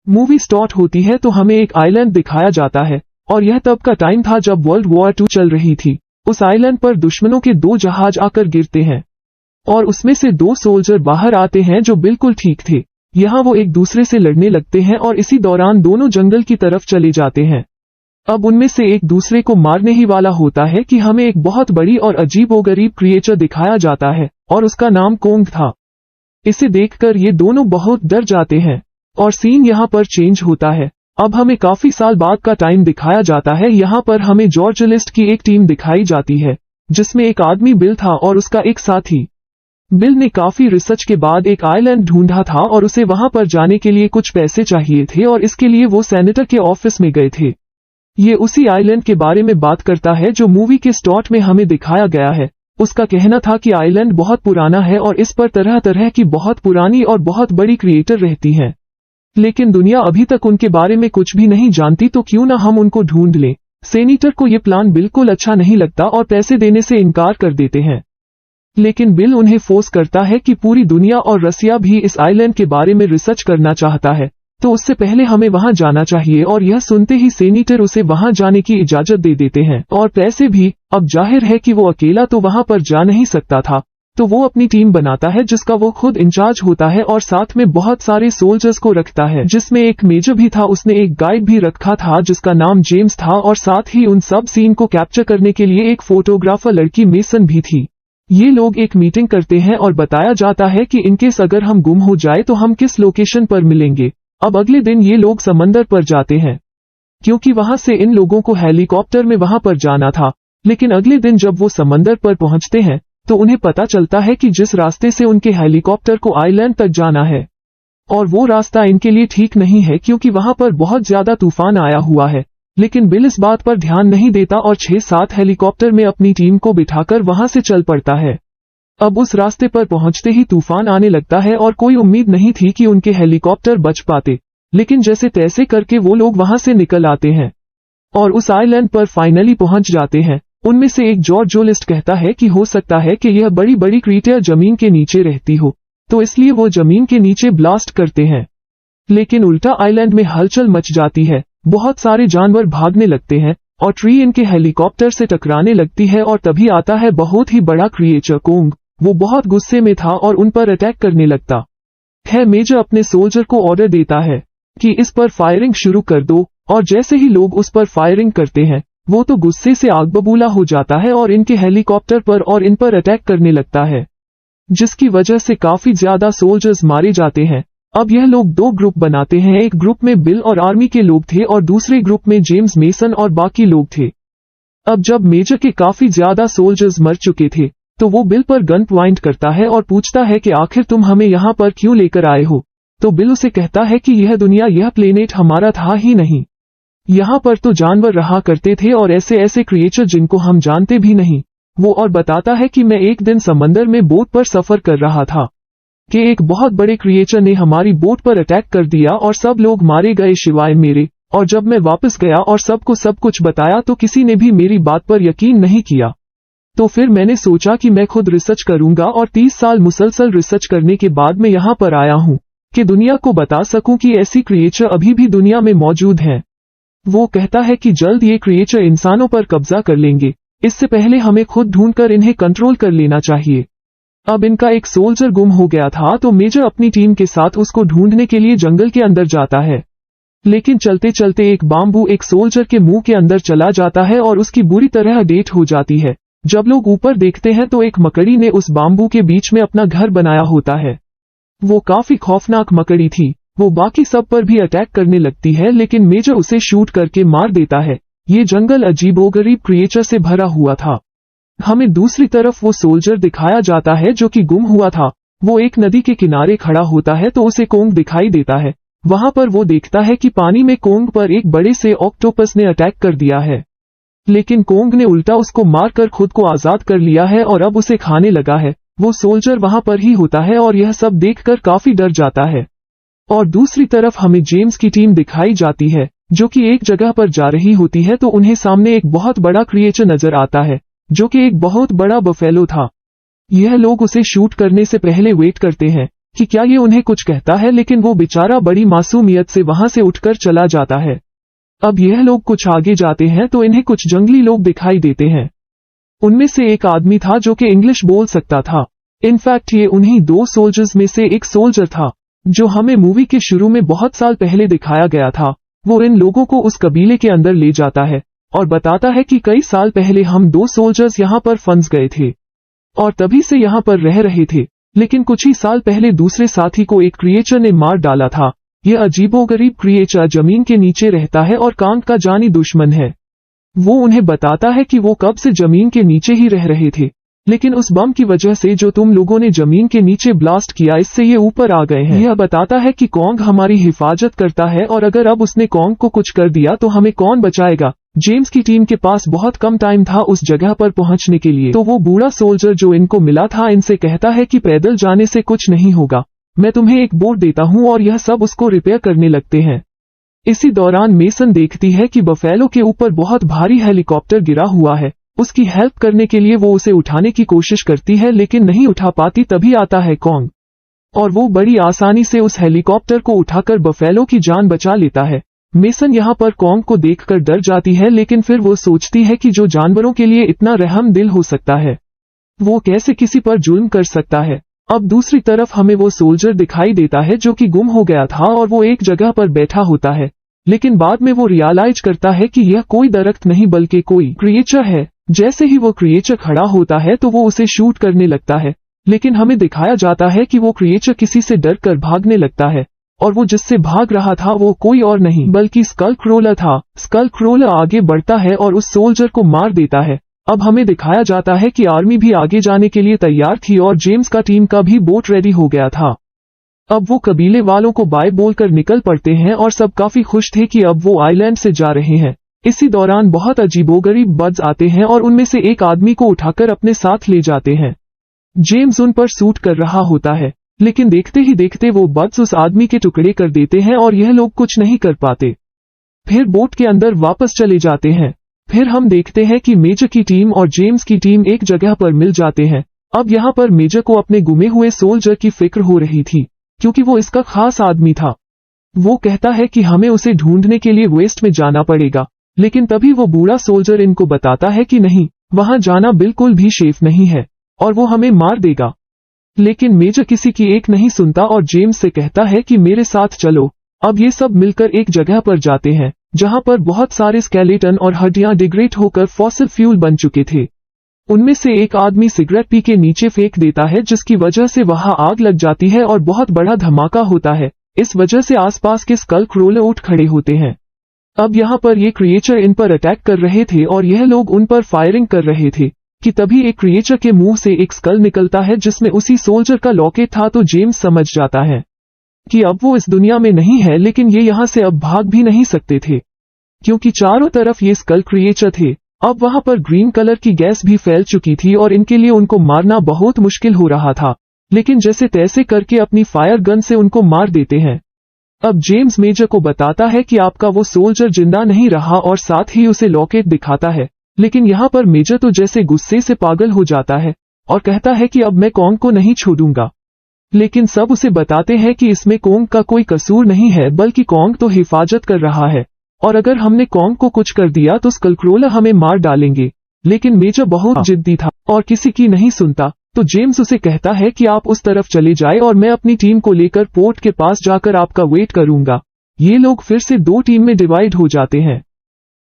Movie start होती है तो हमें एक आइलैंड दिखाया जाता है और यह तब का टाइम था जब वर्ल्ड वॉर 2 चल रही थी। उस आइलैंड पर दुश्मनों के 2 जहाज आकर गिरते हैं और उसमें से 2 सोल्जर बाहर आते हैं जो बिल्कुल ठीक थे। यहाँ वो एक दूसरे से लड़ने लगते हैं और इसी दौरान दोनों जंगल की तरफ चले जाते हैं। अब उनमें से एक दूसरे को मारने ही वाला होता है कि हमें एक बहुत बड़ी और अजीबोगरीब क्रिएचर दिखाया जाता है और उसका नाम कोंग था। इसे देखकर ये दोनों बहुत डर जाते हैं और सीन यहाँ पर चेंज होता है। अब हमें काफी साल बाद का टाइम दिखाया जाता है। यहाँ पर हमें जॉर्जलिस्ट की एक टीम दिखाई जाती है जिसमें एक आदमी बिल था और उसका एक साथी। बिल ने काफी रिसर्च के बाद एक आइलैंड ढूंढा था और उसे वहां पर जाने के लिए कुछ पैसे चाहिए थे और इसके लिए वो सेनेटर के ऑफिस में गए थे। ये उसी आइलैंड के बारे में बात करता है जो मूवी के स्टार्ट में हमें दिखाया गया है। उसका कहना था कि आइलैंड बहुत पुराना है और इस पर तरह तरह की बहुत पुरानी और बहुत बड़ी क्रिएटर रहती हैं, लेकिन दुनिया अभी तक उनके बारे में कुछ भी नहीं जानती, तो क्यों ना हम उनको ढूंढ लें। सेनेटर को ये प्लान बिल्कुल अच्छा नहीं लगता और पैसे देने से इनकार कर देते हैं, लेकिन बिल उन्हें फोर्स करता है कि पूरी दुनिया और रसिया भी इस आइलैंड के बारे में रिसर्च करना चाहता है, तो उससे पहले हमें वहां जाना चाहिए। और यह सुनते ही सेनेटर उसे वहां जाने की इजाजत दे देते हैं और पैसे भी। अब जाहिर है कि वो अकेला तो वहां पर जा नहीं सकता था, तो वो अपनी टीम बनाता है जिसका वो खुद इंचार्ज होता है और साथ में बहुत सारे सोल्जर्स को रखता है, जिसमें एक मेजर भी था। उसने एक गाइड भी रखा था जिसका नाम जेम्स था और साथ ही उन सब सीन को कैप्चर करने के लिए एक फोटोग्राफर लड़की मेसन भी थी। ये लोग एक मीटिंग करते हैं और बताया जाता है कि इनकेस अगर हम गुम हो जाए तो हम किस लोकेशन पर मिलेंगे। अब अगले दिन ये लोग समंदर पर जाते हैं क्योंकि वहां से इन लोगों को हेलीकॉप्टर में वहां पर जाना था, लेकिन अगले दिन जब वो समंदर पर पहुंचते हैं तो उन्हें पता चलता है कि जिस रास्ते से उनके हेलीकॉप्टर को आइलैंड तक जाना है और वो रास्ता इनके लिए ठीक नहीं है क्योंकि वहां पर बहुत ज्यादा तूफान आया हुआ है। लेकिन बिल इस बात पर ध्यान नहीं देता और 6-7 हेलीकॉप्टर में अपनी टीम को बिठाकर वहां से चल पड़ता है। अब उस रास्ते पर पहुंचते ही तूफान आने लगता है और कोई उम्मीद नहीं थी कि उनके हेलीकॉप्टर बच पाते, लेकिन जैसे तैसे करके वो लोग वहां से निकल आते हैं और उस आइलैंड पर फाइनली पहुंच जाते हैं। उनमें से एक जॉर्जलिस्ट कहता है कि हो सकता है कि यह बड़ी बड़ी क्रिएचर जमीन के नीचे रहती हो, तो इसलिए वो जमीन के नीचे ब्लास्ट करते हैं। लेकिन उल्टा आइलैंड में हलचल मच जाती है, बहुत सारे जानवर भागने लगते हैं और ट्री इनके हेलीकॉप्टर से टकराने लगती है और तभी आता है बहुत ही बड़ा क्रिएचर कोंग। वो बहुत गुस्से में था और उन पर अटैक करने लगता है। मेजर अपने सोल्जर को ऑर्डर देता है कि इस पर फायरिंग शुरू कर दो और जैसे ही लोग उस पर फायरिंग करते हैं वो तो गुस्से से आग बबूला हो जाता है और इनके हेलीकॉप्टर पर और इन पर अटैक करने लगता है, जिसकी वजह से काफी ज्यादा सोल्जर्स मारे जाते हैं। अब यह लोग 2 ग्रुप बनाते हैं, एक ग्रुप में बिल और आर्मी के लोग थे और दूसरे ग्रुप में जेम्स मेसन और बाकी लोग थे। अब जब मेजर के काफी ज्यादा सोल्जर्स मर चुके थे तो वो बिल पर गन पॉइंट करता है और पूछता है कि आखिर तुम हमें यहाँ पर क्यों लेकर आए हो। तो बिल उसे कहता है कि यह दुनिया, यह प्लेनेट हमारा था ही नहीं, यहाँ पर तो जानवर रहा करते थे और ऐसे ऐसे क्रिएचर जिनको हम जानते भी नहीं। वो और बताता है कि मैं एक दिन समंदर में बोट पर सफर कर रहा था कि एक बहुत बड़े क्रिएचर ने हमारी बोट पर अटैक कर दिया और सब लोग मारे गए सिवाय मेरे, और जब मैं वापस गया और सबको सब कुछ बताया तो किसी ने भी मेरी बात पर यकीन नहीं किया। तो फिर मैंने सोचा कि मैं खुद रिसर्च करूंगा और 30 साल मुसलसल रिसर्च करने के बाद मैं यहाँ पर आया हूँ कि दुनिया को बता सकूं कि ऐसी क्रिएचर अभी भी दुनिया में मौजूद हैं। वो कहता है कि जल्द ये क्रिएचर इंसानों पर कब्जा कर लेंगे, इससे पहले हमें खुद ढूंढकर इन्हें कंट्रोल कर लेना चाहिए। अब इनका एक सोल्जर गुम हो गया था तो मेजर अपनी टीम के साथ उसको ढूंढने के लिए जंगल के अंदर जाता है, लेकिन चलते चलते एक बाम्बू एक सोल्जर के मुंह के अंदर चला जाता है और उसकी बुरी तरह डेट हो जाती है। जब लोग ऊपर देखते हैं तो एक मकड़ी ने उस बाम्बू के बीच में अपना घर बनाया होता है। वो काफी खौफनाक मकड़ी थी, वो बाकी सब पर भी अटैक करने लगती है, लेकिन मेजर उसे शूट करके मार देता है। ये जंगल अजीबोगरीब क्रिएचर से भरा हुआ था। हमें दूसरी तरफ वो सोल्जर दिखाया जाता है जो कि गुम हुआ था। वो एक नदी के किनारे खड़ा होता है तो उसे कोंग दिखाई देता है। वहां पर वो देखता है कि पानी में कोंग पर एक बड़े से ऑक्टोपस ने अटैक कर दिया है, लेकिन कोंग ने उल्टा उसको मारकर खुद को आजाद कर लिया है और अब उसे खाने लगा है। वो सोल्जर वहां पर ही होता है और यह सब देखकर काफी डर जाता है। और दूसरी तरफ हमें जेम्स की टीम दिखाई जाती है जो कि एक जगह पर जा रही होती है, तो उन्हें सामने एक बहुत बड़ा क्रिएचर नजर आता है जो कि एक बहुत बड़ा बफेलो था। यह लोग उसे शूट करने से पहले वेट करते हैं कि क्या ये उन्हें कुछ कहता है, लेकिन वो बेचारा बड़ी मासूमियत से वहां से उठकर चला जाता है। अब यह लोग कुछ आगे जाते हैं तो इन्हें कुछ जंगली लोग दिखाई देते हैं। उनमें से एक आदमी था जो कि इंग्लिश बोल सकता था। इनफैक्ट ये उन्हीं 2 सोल्जर्स में से एक सोल्जर था जो हमें मूवी के शुरू में बहुत साल पहले दिखाया गया था। वो इन लोगों को उस कबीले के अंदर ले जाता है और बताता है कि कई साल पहले हम 2 सोल्जर्स यहाँ पर फंस गए थे और तभी से यहाँ पर रह रहे थे, लेकिन कुछ ही साल पहले दूसरे साथी को एक क्रिएचर ने मार डाला था। यह अजीबोगरीब क्रिएचर जमीन के नीचे रहता है और कांग का जानी दुश्मन है। वो उन्हें बताता है कि वो कब से जमीन के नीचे ही रह रहे थे, लेकिन उस बम की वजह से जो तुम लोगों ने जमीन के नीचे ब्लास्ट किया, इससे ये ऊपर आ गए हैं। यह बताता है कि कॉन्ग हमारी हिफाजत करता है और अगर अब उसने कॉन्ग को कुछ कर दिया तो हमें कौन बचाएगा। जेम्स की टीम के पास बहुत कम टाइम था उस जगह पर पहुंचने के लिए, तो वो बूढ़ा सोल्जर जो इनको मिला था इनसे कहता है कि पैदल जाने से कुछ नहीं होगा, मैं तुम्हें एक बोट देता हूं, और यह सब उसको रिपेयर करने लगते हैं। इसी दौरान मेसन देखती है कि बफेलो के ऊपर बहुत भारी हेलीकॉप्टर गिरा हुआ है। उसकी हेल्प करने के लिए वो उसे उठाने की कोशिश करती है लेकिन नहीं उठा पाती। तभी आता है कॉन्ग और वो बड़ी आसानी से उस हेलीकॉप्टर को उठाकर बफेलो की जान बचा लेता है। मेसन यहाँ पर कॉन्ग को देखकर डर जाती है, लेकिन फिर वो सोचती है कि जो जानवरों के लिए इतना रहम दिल हो सकता है वो कैसे किसी पर जुल्म कर सकता है। अब दूसरी तरफ हमें वो सोल्जर दिखाई देता है जो कि गुम हो गया था और वो एक जगह पर बैठा होता है, लेकिन बाद में वो रियलाइज करता है कि यह कोई दरख्त नहीं बल्कि कोई क्रिएचर है। जैसे ही वो क्रिएचर खड़ा होता है तो वो उसे शूट करने लगता है, लेकिन हमें दिखाया जाता है कि वो क्रिएचर किसी से डर कर भागने लगता है और वो जिससे भाग रहा था वो कोई और नहीं बल्कि स्कल क्रोलर था। स्कल क्रोलर आगे बढ़ता है और उस सोल्जर को मार देता है। अब हमें दिखाया जाता है कि आर्मी भी आगे जाने के लिए तैयार थी और जेम्स का टीम का भी बोट रेडी हो गया था। अब वो कबीले वालों को बाय बोलकर निकल पड़ते हैं और सब काफी खुश थे कि अब वो आइलैंड से जा रहे हैं। इसी दौरान बहुत अजीबोगरीब बर्ड्स आते हैं और उनमें से एक आदमी को उठाकर अपने साथ ले जाते हैं। जेम्स उन पर सूट कर रहा होता है, लेकिन देखते ही देखते वो बर्ड्स उस आदमी के टुकड़े कर देते हैं और यह लोग कुछ नहीं कर पाते। फिर बोट के अंदर वापस चले जाते हैं। फिर हम देखते हैं कि मेजर की टीम और जेम्स की टीम एक जगह पर मिल जाते हैं। अब यहाँ पर मेजर को अपने गुमे हुए सोल्जर की फिक्र हो रही थी क्योंकि वो इसका खास आदमी था। वो कहता है कि हमें उसे ढूंढने के लिए वेस्ट में जाना पड़ेगा, लेकिन तभी वो बूढ़ा सोल्जर इनको बताता है कि नहीं, वहां जाना बिल्कुल भी सेफ नहीं है और वो हमें मार देगा। लेकिन मेजर किसी की एक नहीं सुनता और जेम्स से कहता है कि मेरे साथ चलो। अब ये सब मिलकर एक जगह पर जाते हैं जहां पर बहुत सारे स्केलेटन और हड्डियां डिग्रेड होकर फॉसिल फ्यूल बन चुके थे। उनमें से एक आदमी सिगरेट पी के नीचे फेंक देता है, जिसकी वजह से वहां आग लग जाती है और बहुत बड़ा धमाका होता है। इस वजह से आसपास के स्कल क्रोलर उठ खड़े होते हैं। अब यहाँ पर ये क्रिएचर इन पर अटैक कर रहे थे और यह लोग उन पर फायरिंग कर रहे थे कि तभी एक क्रिएचर के मुंह से एक स्कल निकलता है जिसमें उसी सोल्जर का लॉकेट था। तो जेम्स समझ जाता है कि अब वो इस दुनिया में नहीं है, लेकिन ये यहाँ से अब भाग भी नहीं सकते थे क्योंकि चारों तरफ ये स्कल क्रिएचर थे। अब वहां पर ग्रीन कलर की गैस भी फैल चुकी थी और इनके लिए उनको मारना बहुत मुश्किल हो रहा था, लेकिन जैसे तैसे करके अपनी फायर गन से उनको मार देते हैं। अब जेम्स मेजर को बताता है कि आपका वो सोल्जर जिंदा नहीं रहा और साथ ही उसे लॉकेट दिखाता है, लेकिन यहाँ पर मेजर तो जैसे गुस्से से पागल हो जाता है और कहता है कि अब मैं कॉन्ग को नहीं छोड़ूंगा। लेकिन सब उसे बताते हैं कि इसमें कॉन्ग का कोई कसूर नहीं है, बल्कि कॉन्ग तो हिफाजत कर रहा है और अगर हमने कॉन्ग को कुछ कर दिया तो स्कलक्रोलर हमें मार डालेंगे। लेकिन मेजर बहुत जिद्दी था और किसी की नहीं सुनता, तो जेम्स उसे कहता है कि आप उस तरफ चले जाए और मैं अपनी टीम को लेकर पोर्ट के पास जाकर आपका वेट करूंगा। ये लोग फिर से 2 टीम में डिवाइड हो जाते हैं।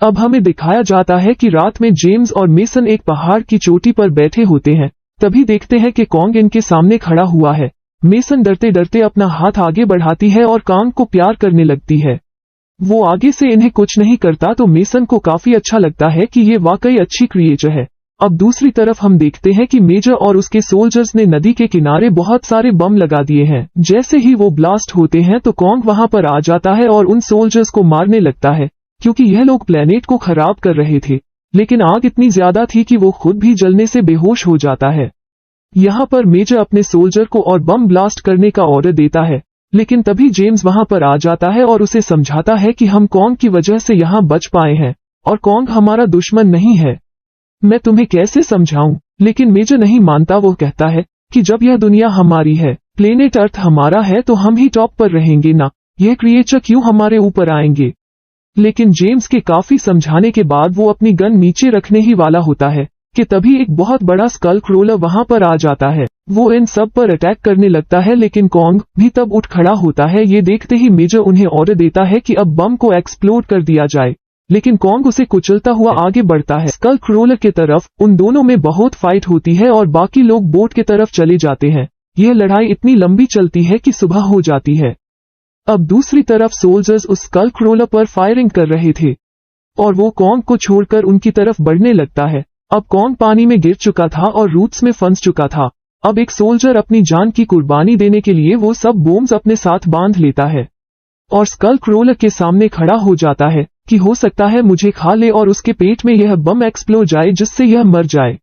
अब हमें दिखाया जाता है कि रात में जेम्स और मेसन एक पहाड़ की चोटी पर बैठे होते हैं। तभी देखते हैं कि कॉन्ग इनके सामने खड़ा हुआ है। मेसन डरते डरते अपना हाथ आगे बढ़ाती है और कॉन्ग को प्यार करने लगती है। वो आगे से इन्हें कुछ नहीं करता, तो मेसन को काफी अच्छा लगता है कि ये वाकई अच्छी क्रिएचर है। अब दूसरी तरफ हम देखते हैं कि मेजर और उसके सोल्जर्स ने नदी के किनारे बहुत सारे बम लगा दिए हैं। जैसे ही वो ब्लास्ट होते हैं तो कॉन्ग वहां पर आ जाता है और उन सोल्जर्स को मारने लगता है क्योंकि यह लोग प्लेनेट को खराब कर रहे थे। लेकिन आग इतनी ज्यादा थी कि वो खुद भी जलने से बेहोश हो जाता है। यहाँ पर मेजर अपने सोल्जर को और बम ब्लास्ट करने का ऑर्डर देता है, लेकिन तभी जेम्स वहां पर आ जाता है और उसे समझाता है कि हम कॉन्ग की वजह से यहाँ बच पाए हैं और कॉन्ग हमारा दुश्मन नहीं है। मैं तुम्हें कैसे समझाऊं? लेकिन मेजर नहीं मानता। वो कहता है कि जब यह दुनिया हमारी है प्लेनेट अर्थ हमारा है तो हम ही टॉप पर रहेंगे ना, यह क्रिएचर क्यों हमारे ऊपर आएंगे। लेकिन जेम्स के काफी समझाने के बाद वो अपनी गन नीचे रखने ही वाला होता है कि तभी एक बहुत बड़ा स्कल क्रोलर वहां पर आ जाता है। वो इन सब पर अटैक करने लगता है, लेकिन कॉन्ग भी तब उठ खड़ा होता है। ये देखते ही मेजर उन्हें ऑर्डर देता है कि अब बम को एक्सप्लोड कर दिया जाए, लेकिन कॉन्ग उसे कुचलता हुआ आगे बढ़ता है स्कल क्रोलर के तरफ। उन दोनों में बहुत फाइट होती है और बाकी लोग बोट के तरफ चले जाते हैं। यह लड़ाई इतनी लंबी चलती है कि सुबह हो जाती है। अब दूसरी तरफ सोल्जर्स उस स्कल क्रोलर पर फायरिंग कर रहे थे और वो कॉन्ग को छोड़कर उनकी तरफ बढ़ने लगता है। अब कॉन्ग पानी में गिर चुका था और रूट्स में फंस चुका था। अब एक सोल्जर अपनी जान की कुर्बानी देने के लिए वो सब बॉम्ब्स अपने साथ बांध लेता है और स्कल क्रोलर के सामने खड़ा हो जाता है कि हो सकता है मुझे खा ले और उसके पेट में यह बम एक्सप्लोड जाए जिससे यह मर जाए।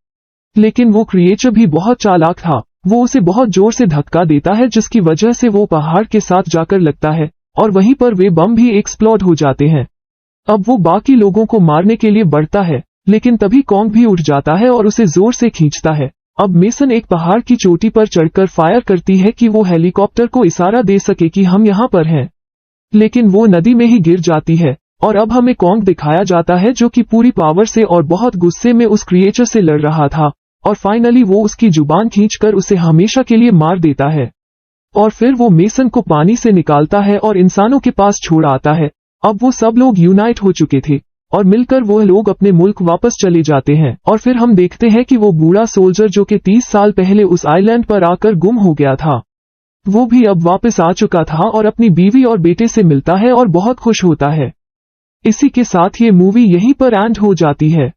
लेकिन वो क्रिएचर भी बहुत चालाक था। वो उसे बहुत जोर से धक्का देता है जिसकी वजह से वो पहाड़ के साथ जाकर लगता है और वहीं पर वे बम भी एक्सप्लोड हो जाते हैं। अब वो बाकी लोगों को मारने के लिए बढ़ता है, लेकिन तभी कॉन्ग भी उठ जाता है और उसे जोर से खींचता है। अब मेसन एक पहाड़ की चोटी पर चढ़कर फायर करती है कि वो हेलीकॉप्टर को इशारा दे सके कि हम यहाँ पर हैं, लेकिन वो नदी में ही गिर जाती है। और अब हमें कॉन्ग दिखाया जाता है जो कि पूरी पावर से और बहुत गुस्से में उस क्रिएचर से लड़ रहा था और फाइनली वो उसकी जुबान खींचकर उसे हमेशा के लिए मार देता है। और फिर वो मेसन को पानी से निकालता है और इंसानों के पास छोड़ आता है। अब वो सब लोग यूनाइट हो चुके थे और मिलकर वो लोग अपने मुल्क वापस चले जाते हैं। और फिर हम देखते हैं कि वो बूढ़ा सोल्जर जो कि 30 साल पहले उस आइलैंड पर आकर गुम हो गया था, वो भी अब वापस आ चुका था और अपनी बीवी और बेटे से मिलता है और बहुत खुश होता है। इसी के साथ ये मूवी यहीं पर एंड हो जाती है।